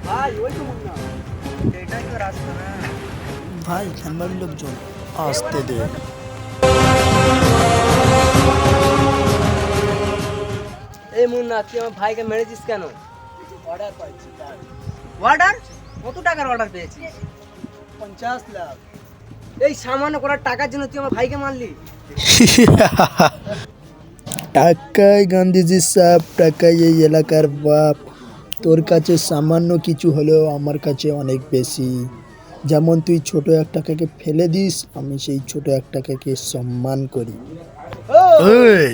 ভাই ওই তো মুন্না, এটাই তো রাস্তা না। ভাই খানবাড়ির লোকজন আসতে দে। এই মুন্না, তুই আমার ভাইকে মেরেছিস কেন? অর্ডার পাইছি তাই। অর্ডার? কত টাকার অর্ডার পেয়েছিস? 50 লাখ। এই সামান্য করার টাকার জন্য তুই আমার ভাইকে মারলি? টাকায় গান্ধীজি সাহেব, টাকায় এই এলাকার বাপ। তোর কাছে সামান্য কিছু হলেও আমার কাছে অনেক বেশি। যেমন তুই ছোট এক টাকাকে ফেলে দিস, আমি সেই ছোট এক টাকাকে সম্মান করি। ও! এই